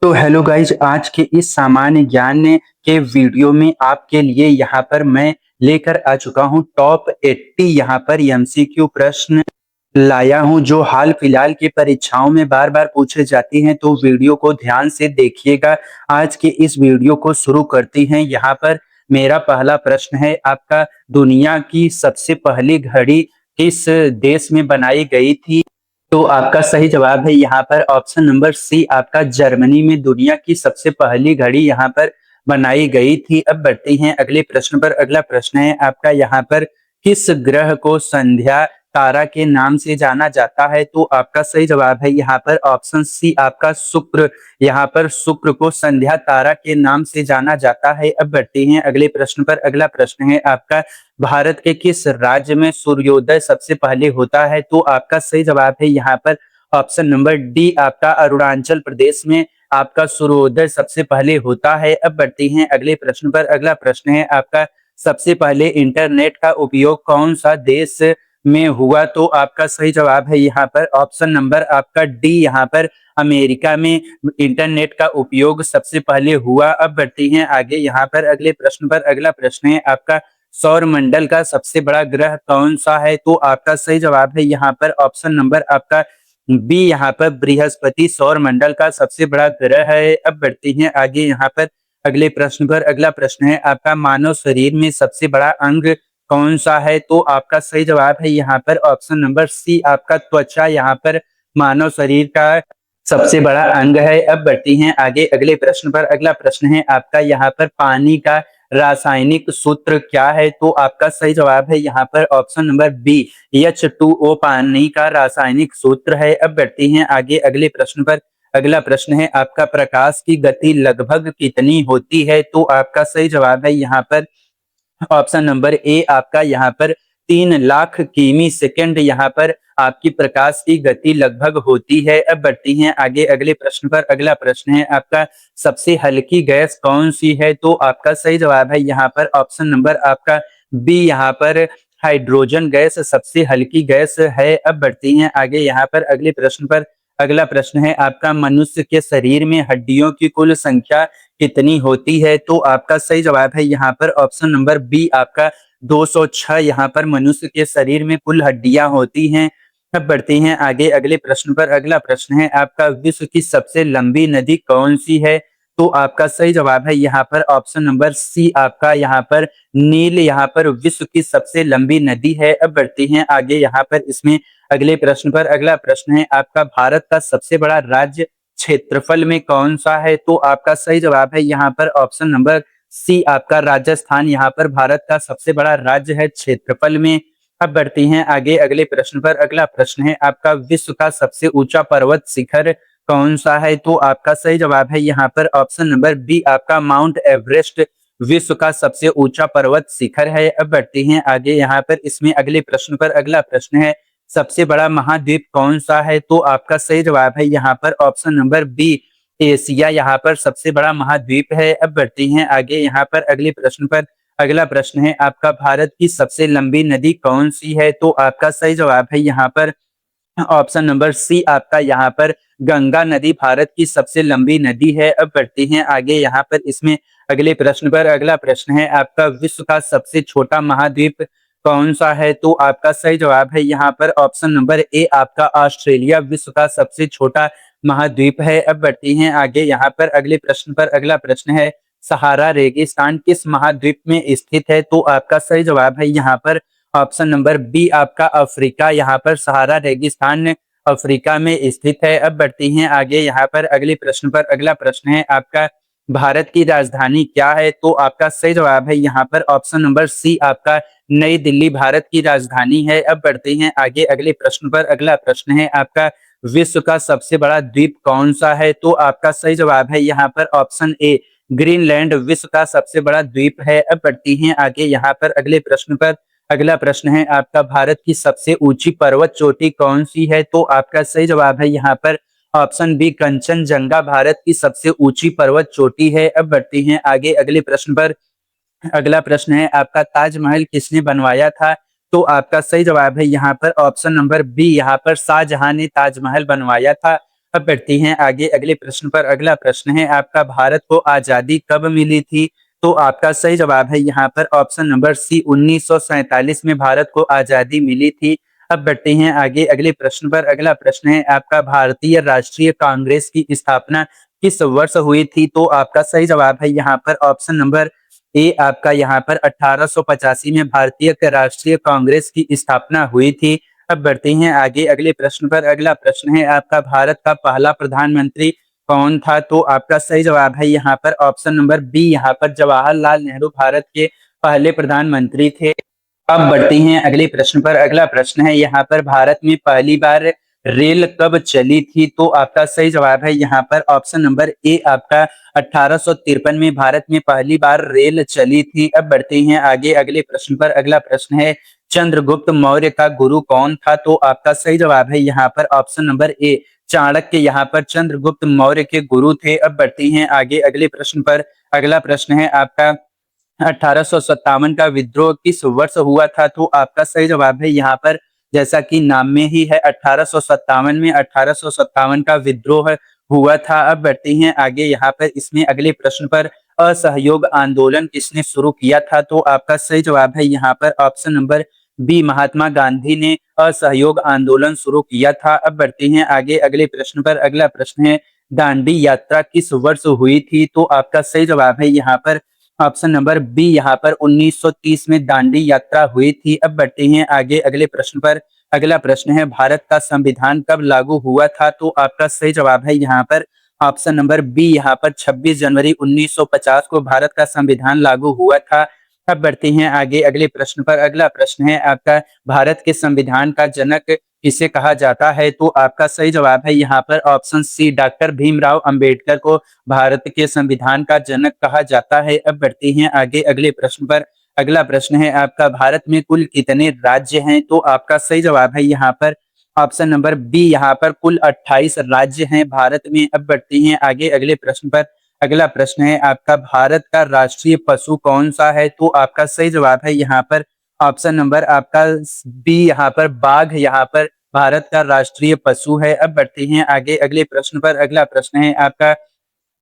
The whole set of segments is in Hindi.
तो हेलो गाइज, आज के इस सामान्य ज्ञान के वीडियो में आपके लिए यहाँ पर मैं लेकर आ चुका हूँ टॉप 80 यहाँ पर एमसीक्यू प्रश्न लाया हूँ जो हाल फिलहाल की परीक्षाओं में बार बार पूछे जाती हैं। तो वीडियो को ध्यान से देखिएगा। आज के इस वीडियो को शुरू करती हैं। यहाँ पर मेरा पहला प्रश्न है आपका, दुनिया की सबसे पहली घड़ी किस देश में बनाई गई थी? तो आपका सही जवाब है यहाँ पर ऑप्शन नंबर सी, आपका जर्मनी में दुनिया की सबसे पहली घड़ी यहाँ पर बनाई गई थी। अब बढ़ते हैं अगले प्रश्न पर। अगला प्रश्न है आपका यहाँ पर, किस ग्रह को संध्या तारा के नाम से जाना जाता है? तो आपका सही जवाब है यहाँ पर ऑप्शन सी, आपका शुक्र। यहाँ पर शुक्र को संध्या तारा के नाम से जाना जाता है। अब बढ़ते हैं अगले प्रश्न पर। अगला प्रश्न है आपका, भारत के किस राज्य में सूर्योदय सबसे पहले होता है? तो आपका सही जवाब है यहाँ पर ऑप्शन नंबर डी, आपका अरुणाचल प्रदेश में आपका सूर्योदय सबसे पहले होता है। अब बढ़ते हैं अगले प्रश्न पर। अगला प्रश्न है आपका, सबसे पहले इंटरनेट का उपयोग कौन सा देश में हुआ? तो आपका सही जवाब है यहाँ पर ऑप्शन नंबर आपका डी, यहाँ पर अमेरिका में इंटरनेट का उपयोग सबसे पहले हुआ। अब बढ़ते हैं आगे यहाँ पर अगले प्रश्न पर। अगला प्रश्न है आपका, सौर मंडल का सबसे बड़ा ग्रह कौन सा है? तो आपका सही जवाब है यहाँ पर ऑप्शन नंबर आपका बी, यहाँ पर बृहस्पति सौर मंडल का सबसे बड़ा ग्रह है। अब बढ़ते हैं आगे यहाँ पर अगले प्रश्न पर। अगला प्रश्न है आपका, मानव शरीर में सबसे बड़ा अंग कौन सा है? तो आपका सही जवाब है यहाँ पर ऑप्शन नंबर सी, आपका त्वचा यहाँ पर मानव शरीर का सबसे बड़ा अंग है। अब बढ़ते हैं आगे अगले प्रश्न पर। अगला प्रश्न है आपका यहाँ पर, पानी का रासायनिक सूत्र क्या है? तो आपका सही जवाब है यहाँ पर ऑप्शन नंबर बी, H2O पानी का रासायनिक सूत्र है। अब बढ़ते हैं आगे अगले प्रश्न पर। अगला प्रश्न है आपका, प्रकाश की गति लगभग कितनी होती है? तो आपका सही जवाब है यहाँ पर ऑप्शन नंबर ए, आपका यहाँ पर 3 लाख किमी सेकंड यहाँ पर आपकी प्रकाश की गति लगभग होती है। अब बढ़ती हैं आगे अगले प्रश्न पर। अगला प्रश्न है आपका, सबसे हल्की गैस कौन सी है? तो आपका सही जवाब है यहाँ पर ऑप्शन नंबर आपका बी, यहाँ पर हाइड्रोजन गैस सबसे हल्की गैस है। अब बढ़ती हैं आगे यहाँ पर अगले प्रश्न पर। अगला प्रश्न है आपका, मनुष्य के शरीर में हड्डियों की कुल संख्या कितनी होती है? तो आपका सही जवाब है यहाँ पर ऑप्शन नंबर बी, आपका 206 यहाँ पर मनुष्य के शरीर में कुल हड्डियां होती हैं। अब बढ़ते हैं आगे अगले प्रश्न पर। अगला प्रश्न है आपका, विश्व की सबसे लंबी नदी कौन सी है? तो आपका सही जवाब है यहाँ पर ऑप्शन नंबर सी, आपका यहाँ पर नील यहाँ पर विश्व की सबसे लंबी नदी है। अब बढ़ते हैं आगे यहाँ पर इसमें अगले प्रश्न पर। अगला प्रश्न है आपका, भारत का सबसे बड़ा राज्य क्षेत्रफल में कौन सा है? तो आपका सही जवाब है यहाँ पर ऑप्शन नंबर सी, आपका राजस्थान यहाँ पर भारत का सबसे बड़ा राज्य है क्षेत्रफल में। अब बढ़ते हैं आगे अगले प्रश्न पर। अगला प्रश्न है आपका, विश्व का सबसे ऊंचा पर्वत शिखर कौन सा है? तो आपका सही जवाब है यहाँ पर ऑप्शन नंबर बी, आपका माउंट एवरेस्ट विश्व का सबसे ऊंचा पर्वत शिखर है। अब बढ़ते हैं आगे यहाँ पर इसमें अगले प्रश्न पर। अगला प्रश्न है, सबसे बड़ा महाद्वीप कौन सा है? तो आपका सही जवाब है यहाँ पर ऑप्शन नंबर बी, एशिया यहाँ पर सबसे बड़ा महाद्वीप है। अब बढ़ते हैं आगे यहाँ पर अगले प्रश्न पर। अगला प्रश्न है आपका, भारत की सबसे लंबी नदी कौन सी है? तो आपका सही जवाब है यहाँ पर ऑप्शन नंबर सी, आपका यहाँ पर गंगा नदी भारत की सबसे लंबी नदी है। अब बढ़ते हैं आगे यहाँ पर इसमें अगले प्रश्न पर। अगला प्रश्न है आपका, विश्व का सबसे छोटा महाद्वीप कौन सा है? तो आपका सही जवाब है यहाँ पर ऑप्शन नंबर ए, आपका ऑस्ट्रेलिया विश्व का सबसे छोटा महाद्वीप है। अब बढ़ते हैं आगे यहाँ पर अगले प्रश्न पर। अगला प्रश्न है, सहारा रेगिस्तान किस महाद्वीप में स्थित है? तो आपका सही जवाब है यहाँ पर ऑप्शन नंबर बी, आपका अफ्रीका यहाँ पर सहारा रेगिस्तान अफ्रीका में स्थित है। अब बढ़ती हैं आगे यहाँ पर अगले प्रश्न पर। अगला प्रश्न है आपका, भारत की राजधानी क्या है? तो आपका सही जवाब है यहाँ पर ऑप्शन नंबर सी, आपका नई दिल्ली भारत की राजधानी है। अब बढ़ते हैं आगे अगले प्रश्न पर। अगला प्रश्न है आपका, विश्व का सबसे बड़ा द्वीप कौन सा है? तो आपका सही जवाब है यहाँ पर ऑप्शन ए, ग्रीनलैंड विश्व का सबसे बड़ा द्वीप है। अब बढ़ती हैं आगे यहाँ पर अगले प्रश्न पर। अगला प्रश्न है आपका, भारत की सबसे ऊंची पर्वत चोटी कौन सी है? तो आपका सही जवाब है यहाँ पर ऑप्शन बी, कंचनजंगा भारत की सबसे ऊंची पर्वत चोटी है। अब बढ़ती हैं आगे अगले प्रश्न पर। अगला प्रश्न है आपका, ताजमहल किसने बनवाया था? तो आपका सही जवाब है यहाँ पर ऑप्शन नंबर बी, यहाँ पर शाहजहां ने ताजमहल बनवाया था। अब बढ़ती हैं आगे अगले प्रश्न पर। अगला प्रश्न है आपका, भारत को आजादी कब मिली थी? तो आपका सही जवाब है यहाँ पर ऑप्शन नंबर सी, 1947 में भारत को आजादी मिली थी। अब बढ़ते हैं आगे अगले प्रश्न पर। अगला प्रश्न है आपका, भारतीय राष्ट्रीय कांग्रेस की स्थापना किस वर्ष हुई थी? तो आपका सही जवाब है यहाँ पर ऑप्शन नंबर ए, आपका यहाँ पर 1885 में भारतीय राष्ट्रीय कांग्रेस की स्थापना हुई थी। अब बढ़ते हैं आगे अगले प्रश्न पर। अगला प्रश्न है आपका, भारत का पहला प्रधानमंत्री कौन था? तो आपका सही जवाब है यहाँ पर ऑप्शन नंबर बी, यहाँ पर जवाहरलाल नेहरू भारत के पहले प्रधानमंत्री थे। अब बढ़ते हैं अगले प्रश्न पर। अगला प्रश्न है यहाँ पर, भारत में पहली बार रेल कब चली थी? तो आपका सही जवाब है यहाँ पर ऑप्शन नंबर ए, आपका 1853 में भारत में पहली बार रेल चली थी। अब बढ़ते हैं आगे अगले प्रश्न पर। अगला प्रश्न है, चंद्रगुप्त मौर्य का गुरु कौन था? तो आपका सही जवाब है यहाँ पर ऑप्शन नंबर ए, चाणक्य यहाँ पर चंद्रगुप्त मौर्य के गुरु थे। अब बढ़ते हैं आगे अगले प्रश्न पर। अगला प्रश्न है आपका, 1857 का विद्रोह किस वर्ष हुआ था? तो आपका सही जवाब है यहाँ पर, जैसा कि नाम में ही है, 1857 में 1857 का विद्रोह हुआ था। अब बढ़ते हैं आगे यहाँ पर इसमें अगले प्रश्न पर। असहयोग आंदोलन किसने शुरू किया था? तो आपका सही जवाब है यहाँ पर option number B, Mahatma Gandhi ने असहयोग आंदोलन शुरू किया था। अब बढ़ते हैं आगे अगले प्रश्न पर। अगला प्रश्न है, दांडी यात्रा किस वर्ष हुई थी? तो आपका सही जवाब है यहाँ पर ऑप्शन नंबर बी, यहाँ पर 1930 में दांडी यात्रा हुई थी। अब बढ़ते हैं आगे अगले प्रश्न पर। अगला प्रश्न है, भारत का संविधान कब लागू हुआ था? तो आपका सही जवाब है यहाँ पर ऑप्शन नंबर बी, यहाँ पर 26 जनवरी 1950 को भारत का संविधान लागू हुआ था। अब बढ़ते हैं आगे अगले प्रश्न पर। अगला प्रश्न है आपका, भारत के संविधान का जनक किसे कहा जाता है? तो आपका सही जवाब है यहाँ पर option C, doctor Bhimrao Ambedkar को भारत के संविधान का जनक कहा जाता है। अब बढ़ते हैं आगे अगले प्रश्न पर। अगला प्रश्न है आपका, भारत में कुल कितने राज्य हैं? तो आपका सही जवाब है यहाँ पर ऑप्शन नंबर बी, यहाँ पर कुल 28 राज्य हैं भारत में। अब बढ़ते हैं आगे अगले प्रश्न पर। अगला प्रश्न है आपका, भारत का राष्ट्रीय पशु कौन सा है? तो आपका सही जवाब है यहाँ पर ऑप्शन नंबर आपका बी, यहाँ पर बाघ यहाँ पर भारत का राष्ट्रीय पशु है। अब बढ़ते हैं आगे अगले प्रश्न पर। अगला प्रश्न है आपका,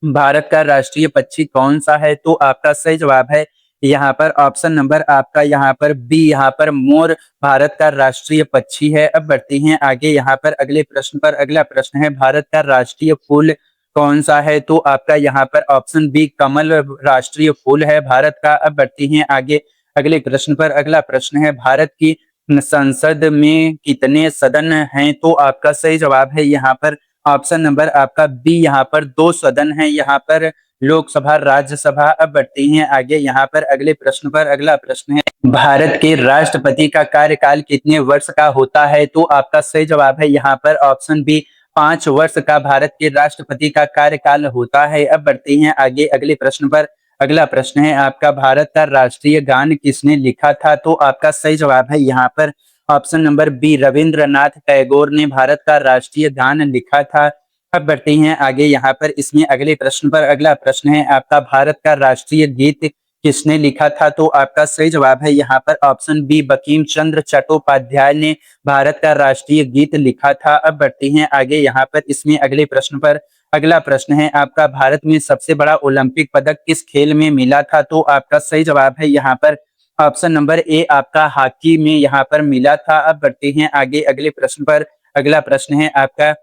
भारत का राष्ट्रीय पक्षी कौन सा है? तो आपका सही जवाब है यहाँ पर ऑप्शन नंबर आपका यहाँ पर बी, यहाँ पर मोर भारत का राष्ट्रीय पक्षी है। अब बढ़ते हैं आगे यहाँ पर अगले प्रश्न पर। अगला प्रश्न है, भारत का राष्ट्रीय फूल कौन सा है? तो आपका यहाँ पर ऑप्शन बी, कमल राष्ट्रीय फूल है भारत का। अब बढ़ते हैं आगे अगले प्रश्न पर। अगला प्रश्न है, भारत की संसद में कितने सदन हैं? तो आपका सही जवाब है यहाँ पर ऑप्शन नंबर आपका बी, यहाँ पर 2 सदन हैं, यहाँ पर लोकसभा राज्यसभा। अब बढ़ते हैं आगे यहाँ पर अगले प्रश्न पर। अगला प्रश्न है, भारत के राष्ट्रपति का कार्यकाल कितने वर्ष का होता है? तो आपका सही जवाब है यहाँ पर ऑप्शन बी, 5 वर्ष का भारत के राष्ट्रपति का कार्यकाल होता है। अब बढ़ते हैं आगे अगले प्रश्न पर। अगला प्रश्न है आपका, भारत का राष्ट्रीय गान किसने लिखा था? तो आपका सही जवाब है यहाँ पर option number B, Rabindranath Tagore ने भारत का राष्ट्रीय गान लिखा था। अब बढ़ते हैं आगे यहाँ पर इसमें अगले प्रश्न पर। अगला प्रश्न है आपका, भारत का राष्ट्रीय गीत किसने लिखा था? तो आपका सही जवाब है यहाँ पर ऑप्शन बी, बंकिम चंद्र चट्टोपाध्याय ने भारत का राष्ट्रीय गीत लिखा था। अब बढ़ते हैं आगे यहाँ पर इसमें अगले प्रश्न पर। अगला प्रश्न है आपका, भारत में सबसे बड़ा ओलंपिक पदक किस खेल में मिला था? तो आपका सही जवाब है यहाँ पर ऑप्शन नंबर ए, आपका हॉकी में यहाँ पर मिला था। अब बढ़ते हैं आगे अगले प्रश्न पर। अगला प्रश्न है आपका,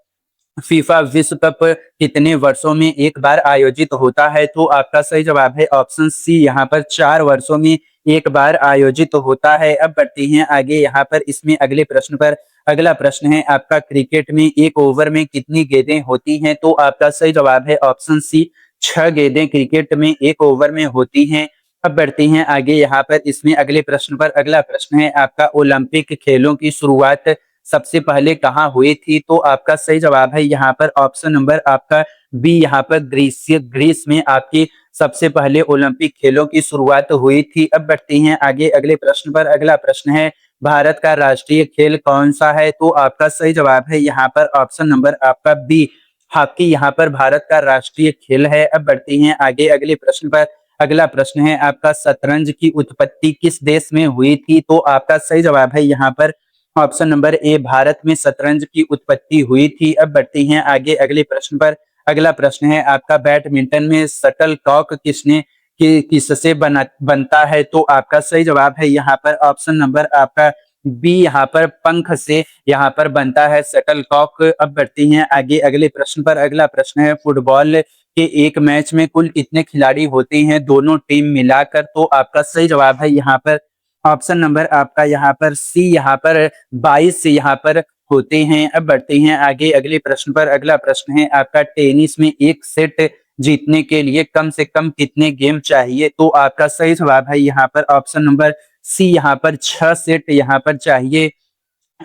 फीफा विश्व कप कितने वर्षों में एक बार आयोजित होता है? तो आपका सही जवाब है ऑप्शन सी, यहाँ पर 4 वर्षों में एक बार आयोजित होता है। अब बढ़ते हैं आगे यहाँ पर इसमें अगले प्रश्न पर। अगला प्रश्न है आपका, क्रिकेट में एक ओवर में कितनी गेंदें होती हैं? तो आपका सही जवाब है ऑप्शन सी, 6 गेंदें क्रिकेट में एक ओवर में होती हैं। अब बढ़ते हैं आगे यहाँ पर इसमें अगले प्रश्न पर। अगला प्रश्न है आपका, ओलंपिक खेलों की शुरुआत सबसे पहले कहाँ हुई थी? तो आपका सही जवाब है यहाँ पर ऑप्शन नंबर आपका बी, यहाँ पर ग्रीस में आपकी सबसे पहले ओलंपिक खेलों की शुरुआत हुई थी। अब बढ़ते हैं आगे अगले प्रश्न पर। अगला प्रश्न है, भारत का राष्ट्रीय खेल कौन सा है? तो आपका सही जवाब है यहाँ पर ऑप्शन नंबर आपका बी, हॉकी यहाँ पर भारत का राष्ट्रीय खेल है। अब बढ़ते हैं आगे अगले प्रश्न पर। अगला प्रश्न है आपका, शतरंज की उत्पत्ति किस देश में हुई थी? तो आपका सही जवाब है यहाँ पर ऑप्शन नंबर ए, भारत में शतरंज की उत्पत्ति हुई थी। अब बढ़ते हैं आगे अगले प्रश्न पर। अगला प्रश्न है आपका, बैडमिंटन में शटल कॉक किससे बनता है? तो आपका सही जवाब है यहाँ पर ऑप्शन नंबर आपका बी, यहाँ पर पंख से यहाँ पर बनता है शटल कॉक। अब बढ़ते हैं आगे अगले प्रश्न पर। अगला प्रश्न है, फुटबॉल के एक मैच में कुल कितने खिलाड़ी होते हैं दोनों टीम मिलाकर? तो आपका सही जवाब है यहाँ पर ऑप्शन नंबर आपका यहाँ पर सी, यहाँ पर 22 से यहाँ पर होते हैं। अब बढ़ते हैं आगे अगले प्रश्न पर। अगला प्रश्न है आपका, टेनिस में एक सेट जीतने के लिए कम से कम कितने गेम चाहिए? तो आपका सही जवाब है यहाँ पर ऑप्शन नंबर सी, यहाँ पर 6 सेट यहाँ पर चाहिए।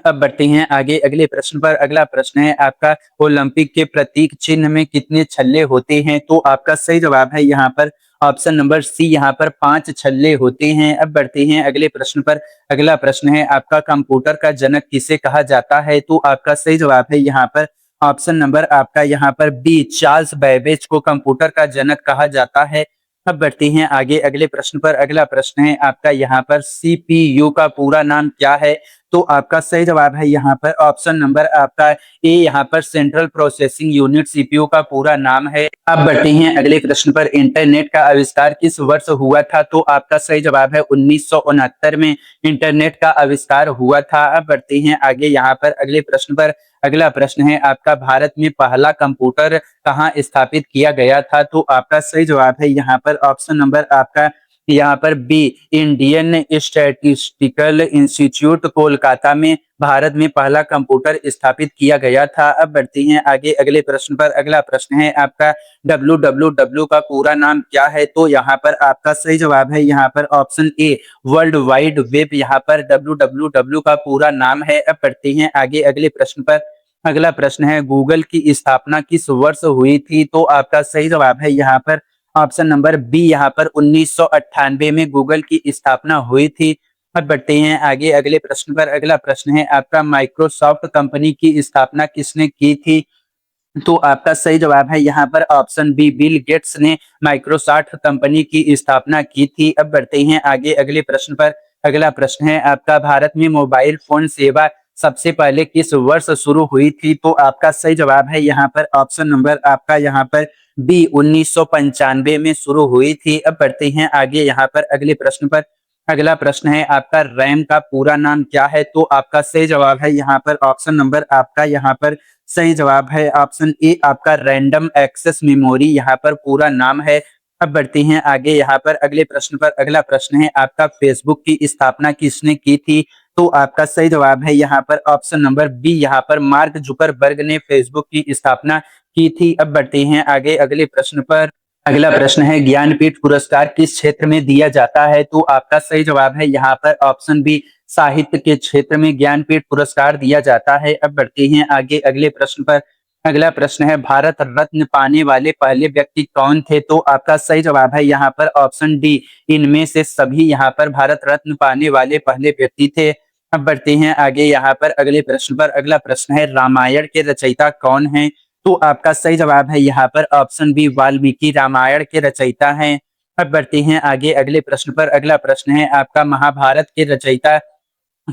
अब बढ़ते हैं आगे अगले प्रश्न पर। अगला प्रश्न है आपका, ओलंपिक के प्रतीक चिन्ह में कितने छल्ले होते हैं? तो आपका सही जवाब है यहाँ पर ऑप्शन नंबर सी, यहाँ पर 5 छल्ले होते हैं। अब बढ़ते हैं अगले प्रश्न पर। अगला प्रश्न है आपका, कंप्यूटर का जनक किसे कहा जाता है? तो आपका सही जवाब है यहाँ पर ऑप्शन नंबर आपका यहाँ पर बी, चार्ल्स बैबेज को कंप्यूटर का जनक कहा जाता है। अब बढ़ते हैं आगे अगले प्रश्न पर। अगला प्रश्न है आपका यहाँ पर, सीपीयू का पूरा नाम क्या है? तो आपका सही जवाब है यहाँ पर ऑप्शन नंबर आपका ए, यहाँ पर सेंट्रल प्रोसेसिंग यूनिट सीपीयू का पूरा नाम है। अब बढ़ते हैं अगले प्रश्न पर। इंटरनेट का आविष्कार किस वर्ष हुआ था? तो आपका सही जवाब है 1969 में इंटरनेट का आविष्कार हुआ था। अब बढ़ते हैं आगे यहाँ पर अगले प्रश्न पर। अगला प्रश्न है आपका, भारत में पहला कंप्यूटर कहाँ स्थापित किया गया था? तो आपका सही जवाब है यहाँ पर ऑप्शन नंबर आपका यहाँ पर B, Indian Statistical Institute Kolkata में भारत में पहला कंप्यूटर स्थापित किया गया था। अब बढ़ते हैं आगे अगले प्रश्न पर। अगला प्रश्न है आपका, www का पूरा नाम क्या है? तो यहाँ पर आपका सही जवाब है यहाँ पर option A, world wide web यहाँ पर www का पूरा नाम है। अब बढ़ते हैं आगे अगले प्रश्न पर। अगला प्रश्न है, गूगल की स्थापना किस वर्ष हुई थी? तो आपका सही जवाब है यहाँ पर ऑप्शन नंबर बी, यहाँ पर 1998 में गूगल की स्थापना हुई थी। अब बढ़ते हैं आगे अगले प्रश्न पर। अगला प्रश्न है आपका, माइक्रोसॉफ्ट कंपनी की स्थापना किसने की थी? तो आपका सही जवाब है यहाँ पर ऑप्शन बी, बिल गेट्स ने माइक्रोसॉफ्ट कंपनी की स्थापना की थी। अब बढ़ते हैं आगे अगले प्रश्न पर। अगला प्रश्न है आपका, भारत में मोबाइल फोन सेवा सबसे पहले किस वर्ष शुरू हुई थी? तो आपका सही जवाब है यहाँ पर ऑप्शन नंबर आपका यहाँ पर बी, 1995 में शुरू हुई थी। अब बढ़ते हैं आगे यहाँ पर अगले प्रश्न पर। अगला प्रश्न है आपका, रैम का पूरा नाम क्या है? तो आपका सही जवाब है यहाँ पर ऑप्शन नंबर आपका यहाँ पर सही जवाब है ऑप्शन ए, आपका रैंडम एक्सेस मेमोरी यहाँ पर पूरा नाम है। अब बढ़ते हैं आगे यहाँ पर अगले प्रश्न पर। अगला प्रश्न है आपका, फेसबुक की स्थापना किसने की थी? तो आपका सही जवाब है यहाँ पर ऑप्शन नंबर बी, यहाँ पर मार्क जुकरबर्ग ने फेसबुक की स्थापना की थी। अब बढ़ते हैं आगे अगले प्रश्न पर। अगला प्रश्न है, ज्ञानपीठ पुरस्कार किस क्षेत्र में दिया जाता है? तो आपका सही जवाब है यहाँ पर ऑप्शन बी, साहित्य के क्षेत्र में ज्ञानपीठ पुरस्कार दिया जाता है। अब बढ़ते हैं आगे अगले प्रश्न पर। अगला प्रश्न है, भारत रत्न पाने वाले पहले व्यक्ति कौन थे? तो आपका सही जवाब है यहाँ पर ऑप्शन डी, इनमें से सभी यहाँ पर भारत रत्न पाने वाले पहले व्यक्ति थे। अब बढ़ते हैं आगे यहाँ पर अगले प्रश्न पर। अगला प्रश्न है, रामायण के रचयिता कौन है? तो आपका सही जवाब है यहाँ पर ऑप्शन बी, वाल्मीकि रामायण के रचयिता हैं। अब बढ़ते हैं आगे अगले प्रश्न पर। अगला प्रश्न है आपका, महाभारत के रचयिता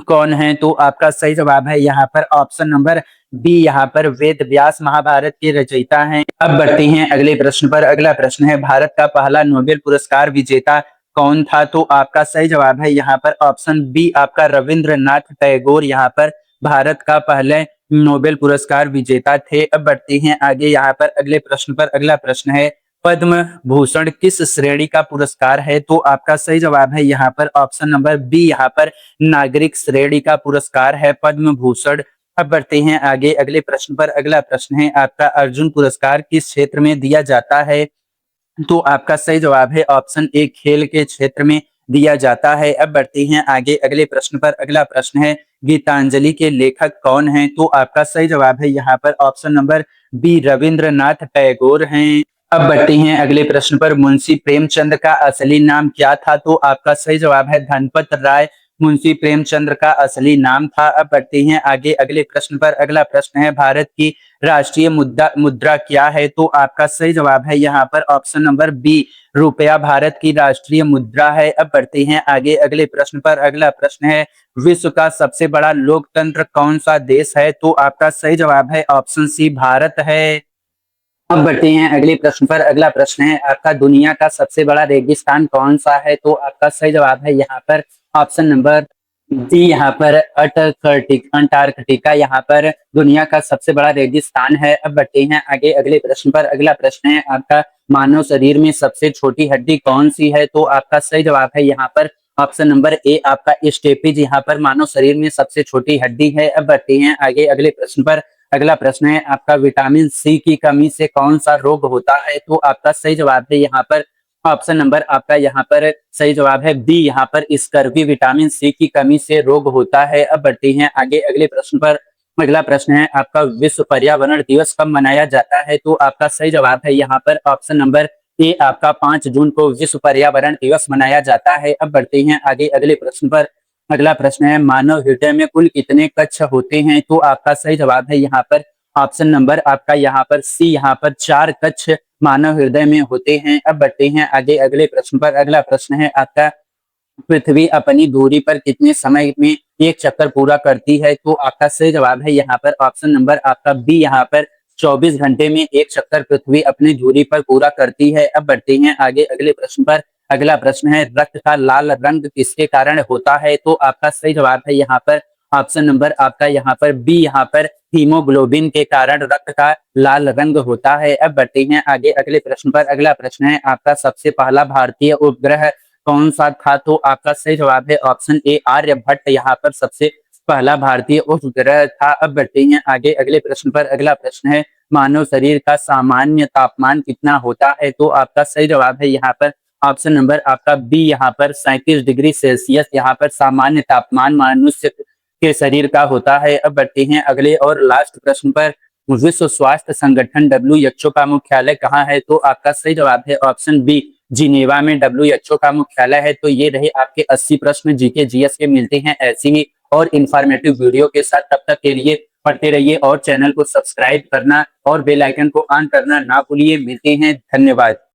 कौन है? तो आपका सही जवाब है यहाँ पर ऑप्शन नंबर बी, यहाँ पर वेद व्यास महाभारत के रचयिता हैं। अब बढ़ते हैं अगले प्रश्न पर। अगला प्रश्न है, भारत का पहला नोबेल पुरस्कार विजेता कौन था? तो आपका सही जवाब है यहाँ पर ऑप्शन बी, आपका रविंद्रनाथ टैगोर यहाँ पर भारत का पहले नोबेल पुरस्कार विजेता थे। अब बढ़ते हैं आगे यहाँ पर अगले प्रश्न पर। अगला प्रश्न है, पद्म भूषण किस श्रेणी का पुरस्कार है? तो आपका सही जवाब है यहाँ पर ऑप्शन नंबर बी, यहाँ पर नागरिक श्रेणी का पुरस्कार है पद्म भूषण। अब बढ़ते हैं आगे अगले प्रश्न पर। अगला प्रश्न है आपका, अर्जुन पुरस्कार किस क्षेत्र में दिया जाता है? तो आपका सही जवाब है ऑप्शन ए, खेल के क्षेत्र में दिया जाता है। अब बढ़ते हैं आगे अगले प्रश्न पर। अगला प्रश्न है, गीतांजलि के लेखक कौन हैं? तो आपका सही जवाब है यहाँ पर option number B, Rabindranath Tagore हैं। अब बढ़ते हैं अगले प्रश्न पर। मुंशी प्रेमचंद का असली नाम क्या था? तो आपका सही जवाब है धनपत राय मुंशी प्रेमचंद्र का असली नाम था। अब बढ़ते हैं आगे अगले प्रश्न पर। अगला प्रश्न है, भारत की राष्ट्रीय मुद्रा मुद्रा क्या है? तो आपका सही जवाब है यहाँ पर ऑप्शन नंबर बी, रुपया भारत की राष्ट्रीय मुद्रा है। अब बढ़ते हैं आगे अगले प्रश्न पर। अगला प्रश्न है, विश्व का सबसे बड़ा लोकतंत्र कौन सा देश है? तो आपका सही जवाब है ऑप्शन सी, भारत है। अब बढ़ते हैं अगले प्रश्न पर। अगला प्रश्न है, आपका दुनिया का सबसे बड़ा रेगिस्तान कौन सा है? तो आपका सही जवाब है यहाँ पर ऑप्शन नंबर डी, यहाँ पर अंटार्कटिका यहाँ पर दुनिया का सबसे बड़ा रेगिस्तान है। अब बढ़ते हैं आगे अगले प्रश्न पर। अगला प्रश्न है, आपका मानव शरीर में सबसे छोटी हड्डी कौन सी है? तो आपका सही जवाब है यहाँ पर ऑप्शन नंबर ए, आपका स्टेपिज यहाँ पर मानव शरीर में सबसे छोटी हड्डी है। अब बढ़ते हैं आगे अगले प्रश्न पर। अगला प्रश्न है, आपका विटामिन सी की कमी से कौन सा रोग होता है? तो आपका सही जवाब है यहाँ पर ऑप्शन नंबर आपका यहाँ पर सही जवाब है बी, यहाँ पर स्कर्वी विटामिन सी की कमी से रोग होता है। अब बढ़ते हैं आगे अगले प्रश्न पर। अगला प्रश्न है, आपका विश्व पर्यावरण दिवस कब मनाया जाता है? तो आपका सही जवाब है यहाँ पर ऑप्शन नंबर ए, आपका 5 जून को विश्व पर्यावरण दिवस मनाया जाता है। अब बढ़ते हैं आगे अगले प्रश्न पर। अगला प्रश्न है, मानव हृदय में कुल कितने कक्ष होते हैं? तो आपका सही जवाब है यहाँ पर ऑप्शन नंबर आपका यहाँ पर सी, यहाँ पर 4 कक्ष मानव हृदय में होते हैं। अब बढ़ते हैं आगे अगले प्रश्न पर। अगला प्रश्न है, आपका पृथ्वी अपनी दूरी पर कितने समय में एक चक्कर पूरा करती है? तो आपका सही जवाब है यहाँ पर ऑप्शन नंबर आपका बी, यहाँ पर 24 घंटे में एक चक्कर पृथ्वी अपनी दूरी पर पूरा करती है। अब बढ़ते हैं आगे अगले प्रश्न पर। अगला प्रश्न है, रक्त का लाल रंग किसके कारण होता है? तो आपका सही जवाब है यहाँ पर ऑप्शन नंबर आपका यहाँ पर बी, यहाँ पर हीमोग्लोबिन के कारण रक्त का लाल रंग होता है। अब बढ़ते हैं आगे अगले प्रश्न पर। अगला प्रश्न है, आपका सबसे पहला भारतीय उपग्रह कौन सा था? तो आपका सही जवाब है ऑप्शन ए, आर्यभट्ट यहाँ पर सबसे पहला भारतीय उपग्रह था। अब बढ़ते हैं आगे अगले प्रश्न पर। अगला प्रश्न है, मानव शरीर का सामान्य तापमान कितना होता है? तो आपका सही जवाब है यहाँ पर ऑप्शन नंबर आपका बी, यहाँ पर 37 डिग्री सेल्सियस यहाँ पर सामान्य तापमान मनुष्य के शरीर का होता है। अब बढ़ते हैं अगले और लास्ट प्रश्न पर। विश्व स्वास्थ्य संगठन WHO का मुख्यालय कहाँ है? तो आपका सही जवाब है ऑप्शन बी, जिनेवा में WHO का मुख्यालय है। तो ये रहे आपके 80 प्रश्न जीके जीएस के। मिलते हैं ऐसी ही और इंफॉर्मेटिव वीडियो के साथ। तब तक के लिए पढ़ते रहिए और चैनल को सब्सक्राइब करना और बेल आइकन को ऑन करना ना भूलिए। मिलते हैं, धन्यवाद।